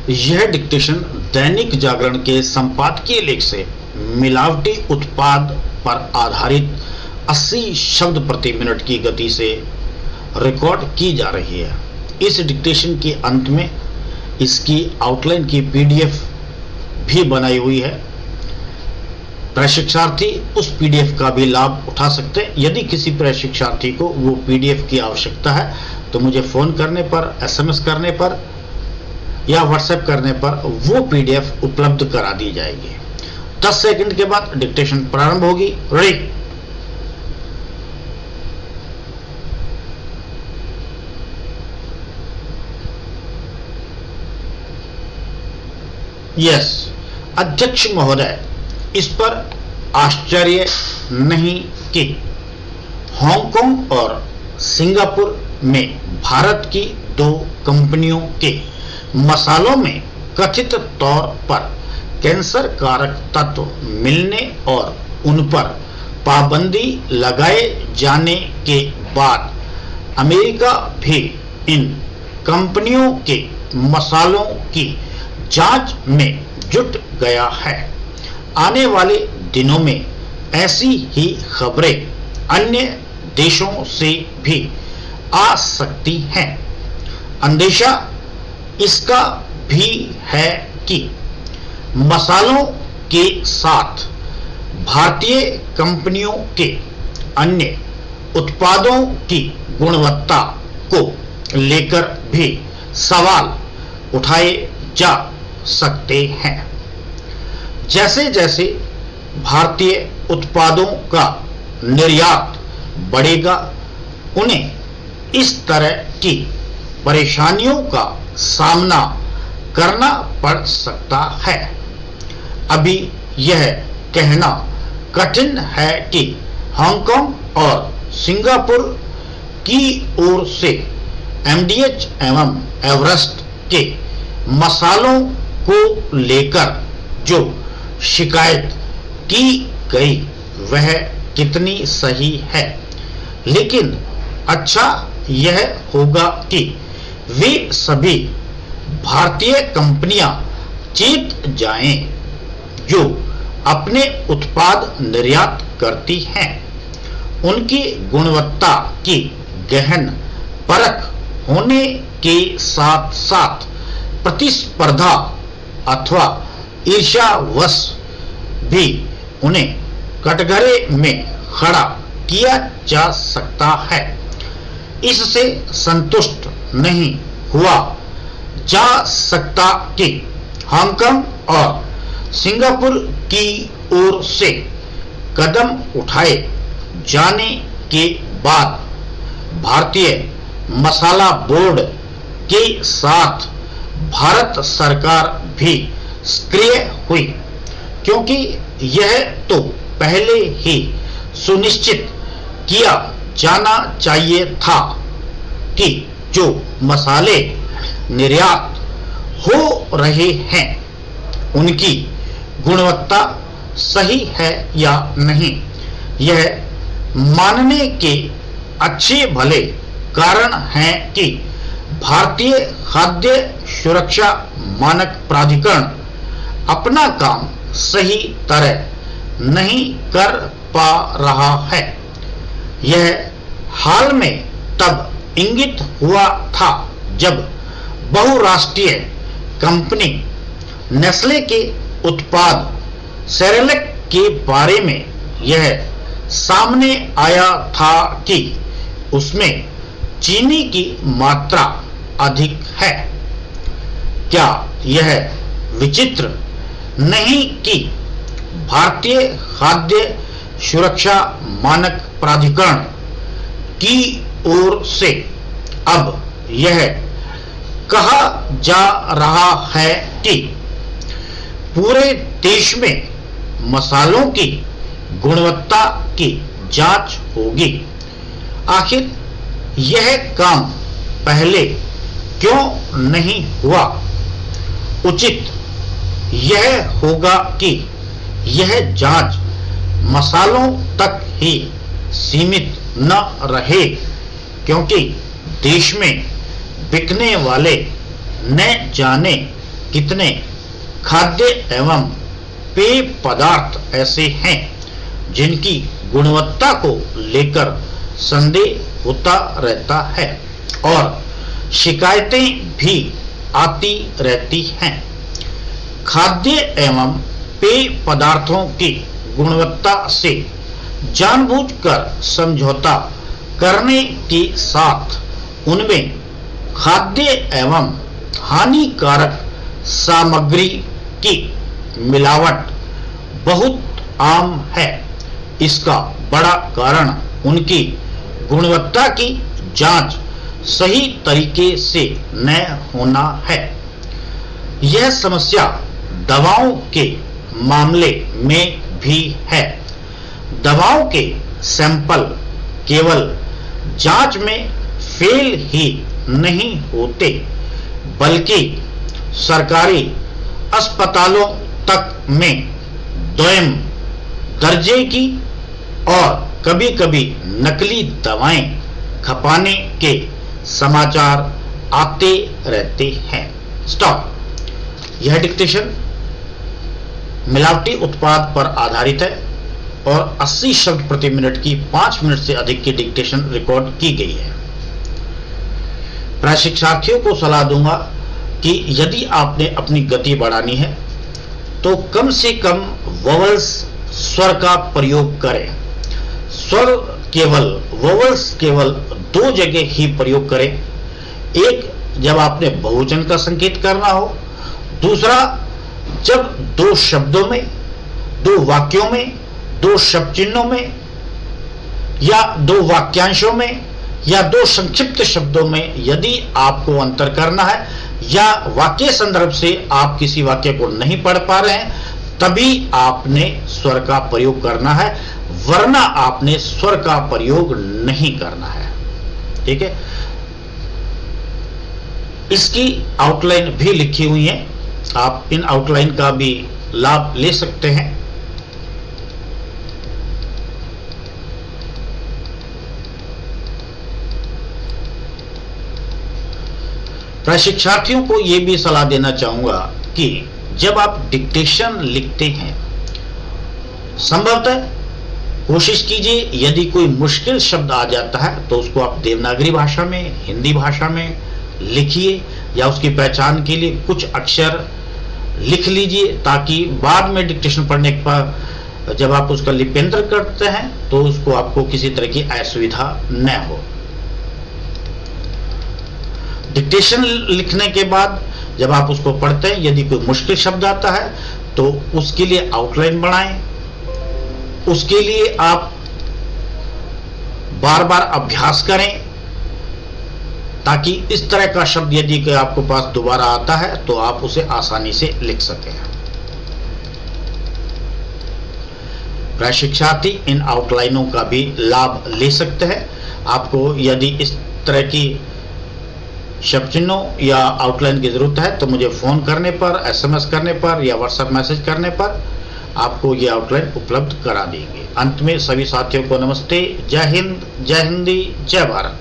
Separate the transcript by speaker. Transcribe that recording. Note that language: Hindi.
Speaker 1: यह डिक्टेशन दैनिक जागरण के संपादकीय लेख से मिलावटी उत्पाद पर आधारित 80 शब्द प्रति मिनट की गति से रिकॉर्ड की जा रही है। इस डिक्टेशन के अंत में इसकी आउटलाइन की पीडीएफ भी बनाई हुई है। प्रशिक्षार्थी उस पीडीएफ का भी लाभ उठा सकते हैं। यदि किसी प्रशिक्षार्थी को वो पीडीएफ की आवश्यकता है तो मुझे फोन करने पर, एसएमएस करने पर या व्हाट्सएप करने पर वो पीडीएफ उपलब्ध करा दी जाएगी। 10 सेकंड के बाद डिक्टेशन प्रारंभ होगी। रेडी? यस, अध्यक्ष महोदय, इस पर आश्चर्य नहीं कि हांगकांग और सिंगापुर में भारत की 2 कंपनियों के मसालों में कथित तौर पर कैंसर कारक तत्व मिलने और उन पर पाबंदी लगाए जाने के बाद अमेरिका भी इन कंपनियों के मसालों की जांच में जुट गया है। आने वाले दिनों में ऐसी ही खबरें अन्य देशों से भी आ सकती हैं। अंदेशा इसका भी है कि मसालों के साथ भारतीय कंपनियों के अन्य उत्पादों की गुणवत्ता को लेकर भी सवाल उठाए जा सकते हैं। जैसे जैसे भारतीय उत्पादों का निर्यात बढ़ेगा, उन्हें इस तरह की परेशानियों का सामना करना पड़ सकता है। अभी यह कहना कठिन है कि हांगकांग और सिंगापुर की ओर से एमडीएच एवं एवरेस्ट के मसालों को लेकर जो शिकायत की गई वह कितनी सही है, लेकिन अच्छा यह होगा कि वे सभी भारतीय कंपनियां चेत जाएं जो अपने उत्पाद निर्यात करती हैं। उनकी गुणवत्ता की गहन परख होने के साथ साथ प्रतिस्पर्धा अथवा ईर्ष्यावश भी उन्हें कटघरे में खड़ा किया जा सकता है। इससे संतुष्ट नहीं हुआ जा सकता कि हांगकांग और सिंगापुर की ओर से कदम उठाए जाने के बाद भारतीय मसाला बोर्ड के साथ भारत सरकार भी सक्रिय हुई, क्योंकि यह तो पहले ही सुनिश्चित किया जाना चाहिए था कि जो मसाले निर्यात हो रहे हैं उनकी गुणवत्ता सही है या नहीं। यह मानने के अच्छे भले कारण हैं कि भारतीय खाद्य सुरक्षा मानक प्राधिकरण अपना काम सही तरह नहीं कर पा रहा है। यह हाल में तब इंगित हुआ था जब बहुराष्ट्रीय कंपनी नेस्ले के उत्पाद सेरेलेक के बारे में यह सामने आया था कि उसमें चीनी की मात्रा अधिक है। क्या यह विचित्र नहीं कि भारतीय खाद्य सुरक्षा मानक प्राधिकरण की ओर से अब यह कहा जा रहा है कि पूरे देश में मसालों की गुणवत्ता की जांच होगी। आखिर यह काम पहले क्यों नहीं हुआ? उचित यह होगा कि यह जांच मसालों तक ही सीमित न रहे, क्योंकि देश में बिकने वाले न जाने कितने खाद्य एवं पेय पदार्थ ऐसे हैं जिनकी गुणवत्ता को लेकर संदेह होता रहता है और शिकायतें भी आती रहती हैं। खाद्य एवं पेय पदार्थों की गुणवत्ता से जानबूझकर समझौता करने के साथ उनमें खाद्य एवं हानिकारक सामग्री की मिलावट बहुत आम है। इसका बड़ा कारण उनकी गुणवत्ता की जांच सही तरीके से न होना है। यह समस्या दवाओं के मामले में भी है। दवाओं के सैंपल केवल जांच में फेल ही नहीं होते बल्कि सरकारी अस्पतालों तक में द्वैम दर्जे की और कभी-कभी नकली दवाएं खपाने के समाचार आते रहते हैं। स्टॉप। यह डिक्टेशन मिलावटी उत्पाद पर आधारित है और 80 शब्द प्रति मिनट की 5 मिनट से अधिक की डिक्टेशन रिकॉर्ड की गई है। प्रशिक्षार्थियों को सलाह दूंगा कि यदि आपने अपनी गति बढ़ानी है तो कम से कम वोवल्स स्वर का प्रयोग करें। स्वर वोवल्स केवल 2 जगह ही प्रयोग करें। एक, जब आपने बहुवचन का संकेत करना हो। दूसरा, जब 2 शब्दों में, 2 वाक्यों में, 2 शब्द चिन्हों में या 2 वाक्यांशों में या 2 संक्षिप्त शब्दों में यदि आपको अंतर करना है या वाक्य संदर्भ से आप किसी वाक्य को नहीं पढ़ पा रहे हैं, तभी आपने स्वर का प्रयोग करना है, वरना आपने स्वर का प्रयोग नहीं करना है। ठीक है। इसकी आउटलाइन भी लिखी हुई है, आप इन आउटलाइन का भी लाभ ले सकते हैं। प्रशिक्षार्थियों को यह भी सलाह देना चाहूंगा कि जब आप डिक्टेशन लिखते हैं, संभवतः कोशिश कीजिए यदि कोई मुश्किल शब्द आ जाता है तो उसको आप देवनागरी भाषा में, हिंदी भाषा में लिखिए या उसकी पहचान के लिए कुछ अक्षर लिख लीजिए, ताकि बाद में डिक्टेशन पढ़ने के बाद जब आप उसका लिप्यंतर करते हैं तो उसको आपको किसी तरह की असुविधा न हो। डिक्टेशन लिखने के बाद जब आप उसको पढ़ते हैं, यदि कोई मुश्किल शब्द आता है तो उसके लिए आउटलाइन बनाएं। उसके लिए आप बार बार अभ्यास करें ताकि इस तरह का शब्द यदि आपको पास दोबारा आता है तो आप उसे आसानी से लिख सकें। प्रशिक्षार्थी इन आउटलाइनों का भी लाभ ले सकते हैं। आपको यदि इस तरह की शब्द चिन्हों या आउटलाइन की जरूरत है तो मुझे फोन करने पर, SMS करने पर या व्हाट्सएप मैसेज करने पर आपको ये आउटलाइन उपलब्ध करा देंगे। अंत में सभी साथियों को नमस्ते, जय हिंद, जय हिंदी, जय भारत।